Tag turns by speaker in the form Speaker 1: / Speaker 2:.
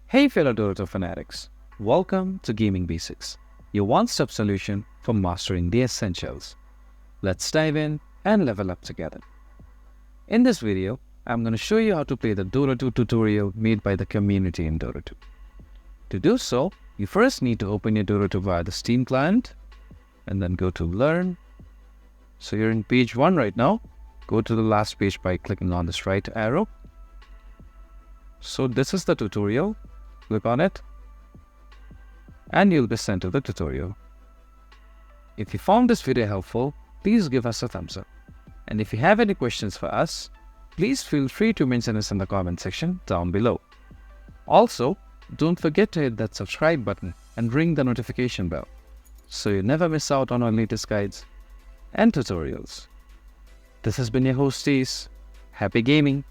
Speaker 1: Hey fellow Dota fanatics, welcome to Gaming Basics, your one-stop solution for mastering the essentials. Let's dive in and level up together. In this video, I'm going to show you how to play the Dota 2 tutorial made by the community in Dota 2. To do so, you first need to open your Dota 2 via the Steam client and then go to Learn. So you're in page 1 right now. Go to the last page by clicking on this right arrow. So this is the tutorial. Click on it and you'll be sent to the tutorial. If you found this video helpful, please give us a thumbs up. And if you have any questions for us, please feel free to mention us in the comment section down below. Also, don't forget to hit that subscribe button and ring the notification bell so you never miss out on our latest guides and tutorials. This has been your host Ace. Happy gaming!